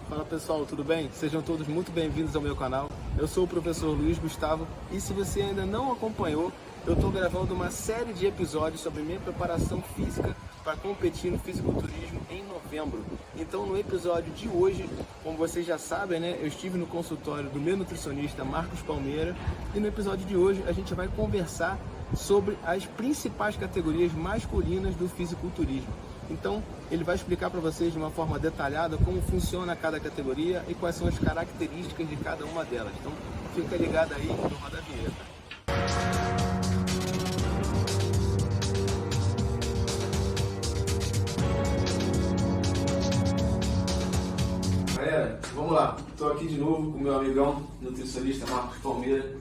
Fala pessoal, tudo bem? Sejam todos muito bem-vindos ao meu canal. Eu sou o professor Luiz Gustavo e se você ainda não acompanhou, eu estou gravando uma série de episódios sobre minha preparação física para competir no fisiculturismo em novembro. Então no episódio de hoje, como vocês já sabem, né, eu estive no consultório do meu nutricionista Marcos Palmeira e no episódio de hoje a gente vai conversar sobre as principais categorias masculinas do fisiculturismo. Então, ele vai explicar para vocês de uma forma detalhada como funciona cada categoria e quais são as características de cada uma delas. Então, fica ligado aí no Roda a Vinheta. Galera, vamos lá. Estou aqui de novo com o meu amigão, nutricionista Marcos Palmeira.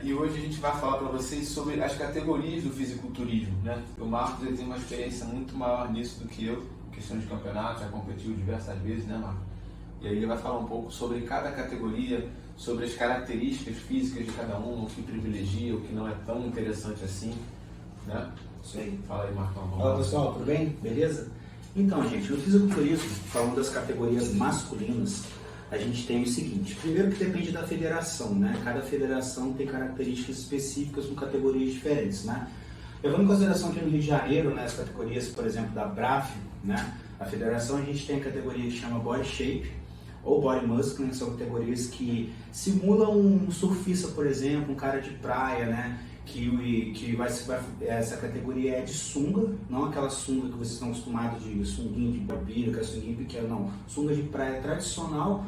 E hoje a gente vai falar para vocês sobre as categorias do fisiculturismo, né? O Marcos ele tem uma experiência muito maior nisso do que eu, questão de campeonato, já competiu diversas vezes, né, Marcos? E aí ele vai falar um pouco sobre cada categoria, sobre as características físicas de cada um, o que privilegia, o que não é tão interessante assim, né? Isso aí. Fala aí, Marcão. Fala pessoal, tudo bem? Beleza? Então, gente, no fisiculturismo, falando das categorias masculinas, a gente tem o seguinte: primeiro que depende da federação, né? Cada federação tem características específicas com categorias diferentes, né? Levando em consideração que no Rio de Janeiro, né, as categorias, por exemplo, da BRAF, né? A federação, a gente tem a categoria que chama Body Shape ou Body Muscle, são categorias que simulam um surfista, por exemplo, um cara de praia, né? Essa categoria é de sunga, não aquela sunga que vocês estão acostumados de sunguinha de barbeiro, que é sunguinha pequena, não. Sunga de praia tradicional.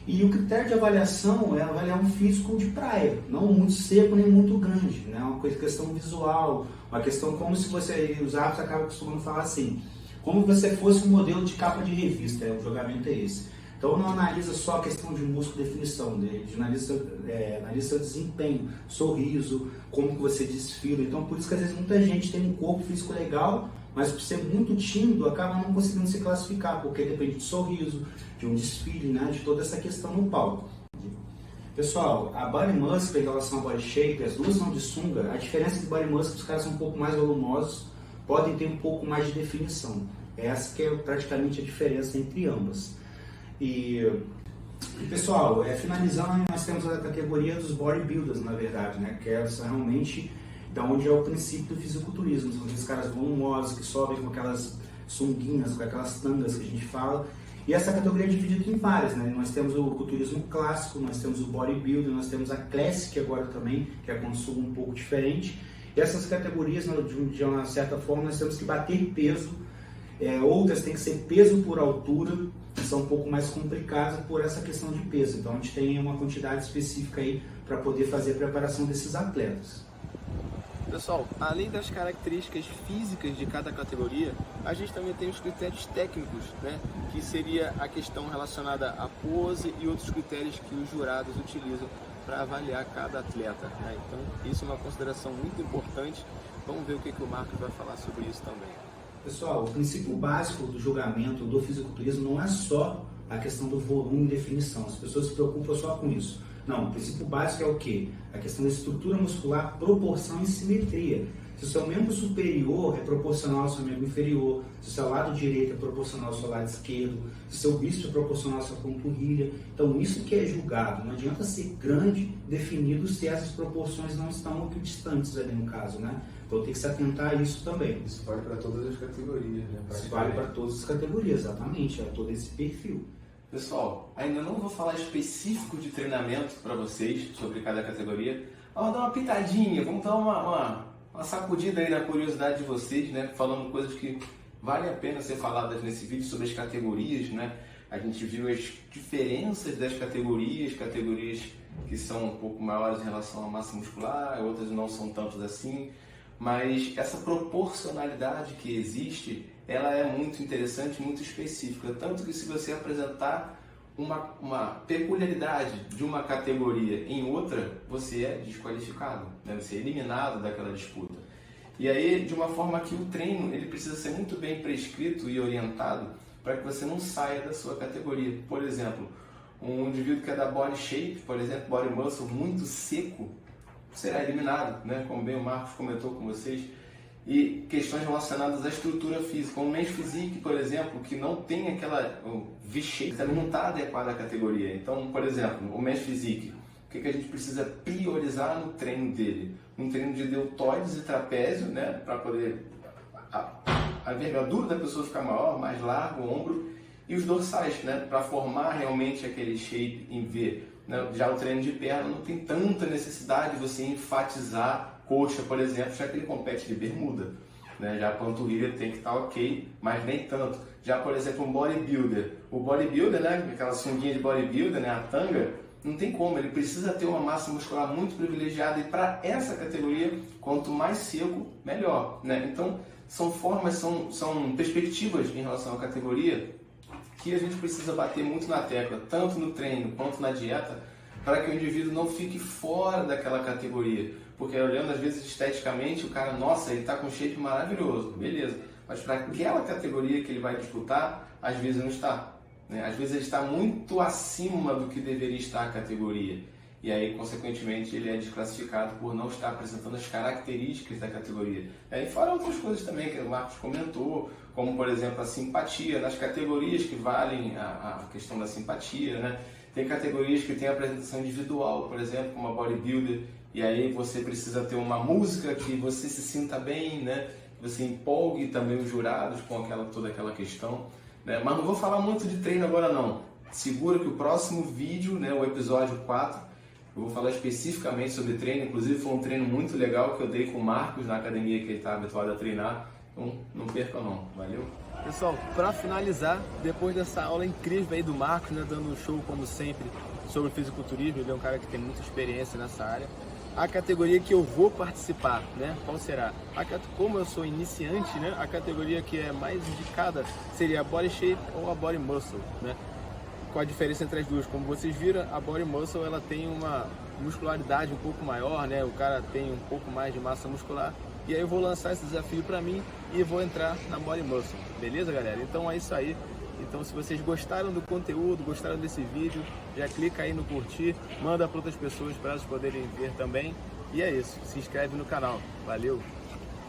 E o critério de avaliação é avaliar um físico de praia, não muito seco nem muito grande, né? Uma questão visual, uma questão como se você, os árbitros acabam costumando falar assim, como você fosse um modelo de capa de revista, o julgamento é esse. Então não analisa só a questão de músculo e definição dele, analisa o desempenho, sorriso, como que você desfila. Então por isso que às vezes muita gente tem um corpo físico legal, mas por ser muito tímido acaba não conseguindo se classificar, porque depende de sorriso, de um desfile, né, de toda essa questão no palco. Pessoal, a Body Muscle em relação ao Body Shape, as duas são de sunga, a diferença de Body Muscle é que os caras são um pouco mais volumosos, podem ter um pouco mais de definição. Essa que é praticamente a diferença entre ambas. E pessoal, finalizando, nós temos a categoria dos bodybuilders, na verdade, né? Que é realmente da onde é o princípio do fisiculturismo. São aqueles caras volumosos que sobem com aquelas sunguinhas, com aquelas tangas que a gente fala. E essa categoria é dividida em várias, né? Nós temos o culturismo clássico, nós temos o bodybuilder, nós temos a classic agora também, que é com sumo um pouco diferente. E essas categorias, de uma certa forma, nós temos que bater peso. Outras têm que ser peso por altura, que são um pouco mais complicadas por essa questão de peso. Então a gente tem uma quantidade específica aí para poder fazer a preparação desses atletas. Pessoal, além das características físicas de cada categoria, a gente também tem os critérios técnicos, né? Que seria a questão relacionada à pose e outros critérios que os jurados utilizam para avaliar cada atleta, né? Então isso é uma consideração muito importante. Vamos ver o que o Marcos vai falar sobre isso também. Pessoal, o princípio básico do julgamento do fisiculturismo não é só a questão do volume e definição. As pessoas se preocupam só com isso. Não, o princípio básico é o quê? A questão da estrutura muscular, proporção e simetria. Se o seu membro superior é proporcional ao seu membro inferior, se o seu lado direito é proporcional ao seu lado esquerdo, se o seu bíceps é proporcional à sua panturrilha. Então isso que é julgado. Não adianta ser grande, definido, se essas proporções não estão muito distantes ali no caso, né? Então tem que se atentar a isso também. Isso vale para todas as categorias, né? Isso vale para todas as categorias, exatamente, é todo esse perfil. Pessoal, ainda não vou falar específico de treinamento para vocês sobre cada categoria. Vamos dar uma pitadinha, vamos dar uma sacudida aí na curiosidade de vocês, né? Falando coisas que valem a pena ser faladas nesse vídeo sobre as categorias, né? A gente viu as diferenças das categorias que são um pouco maiores em relação à massa muscular, outras não são tantas assim. Mas essa proporcionalidade que existe, ela é muito interessante, muito específica. Tanto que se você apresentar uma peculiaridade de uma categoria em outra, você é desqualificado, né? Você é eliminado daquela disputa. E aí, de uma forma que o treino ele precisa ser muito bem prescrito e orientado para que você não saia da sua categoria. Por exemplo, um indivíduo que é da body shape, por exemplo, body muscle muito seco, será eliminado, né? Como bem o Marcos comentou com vocês. e questões relacionadas à estrutura física. O Men's Physique, por exemplo, que não tem aquela V-shape, também não está adequado à categoria. Então, por exemplo, o Men's Physique, o que a gente precisa priorizar no treino dele? Um treino de deltoides e trapézio, né, para poder a envergadura da pessoa ficar maior, mais largo, o ombro, e os dorsais, né, para formar realmente aquele shape em V. Né? Já o treino de perna não tem tanta necessidade de você enfatizar coxa, por exemplo, já que ele compete de bermuda. Né? Já a panturrilha tem que estar ok, mas nem tanto. Já, por exemplo, um bodybuilder. O bodybuilder, né, aquela sunguinha de bodybuilder, né, a tanga, não tem como, ele precisa ter uma massa muscular muito privilegiada, e para essa categoria, quanto mais seco, melhor. Né? Então, são formas, são perspectivas em relação à categoria que a gente precisa bater muito na tecla, tanto no treino quanto na dieta, para que o indivíduo não fique fora daquela categoria. Porque olhando às vezes esteticamente, o cara, nossa, ele está com um shape maravilhoso, beleza. Mas para aquela categoria que ele vai disputar, às vezes não está. Né? Às vezes ele está muito acima do que deveria estar a categoria. E aí, consequentemente, ele é desclassificado por não estar apresentando as características da categoria. E fora outras coisas também que o Marcos comentou, como, por exemplo, a simpatia, nas categorias que valem a questão da simpatia, né? Tem categorias que tem apresentação individual, por exemplo, como a bodybuilder, e aí você precisa ter uma música que você se sinta bem, né? Que você empolgue também os jurados com toda aquela questão. Né? Mas não vou falar muito de treino agora não. Segura que o próximo vídeo, né, o episódio 4, eu vou falar especificamente sobre treino. Inclusive foi um treino muito legal que eu dei com o Marcos na academia que ele está habituado a treinar. Então não perca não, valeu? Pessoal, para finalizar, depois dessa aula incrível aí do Marcos, né, dando um show como sempre sobre fisiculturismo, ele é um cara que tem muita experiência nessa área. A categoria que eu vou participar, né, qual será? Como eu sou iniciante, né, a categoria que é mais indicada seria a Body Shape ou a Body Muscle, né? Com a diferença entre as duas, como vocês viram, a Body Muscle ela tem uma muscularidade um pouco maior, né? O cara tem um pouco mais de massa muscular. E aí eu vou lançar esse desafio para mim e vou entrar na Body Muscle, beleza, galera? Então é isso aí. Então se vocês gostaram do conteúdo, gostaram desse vídeo, já clica aí no curtir, manda para outras pessoas para elas poderem ver também. E é isso, se inscreve no canal. Valeu!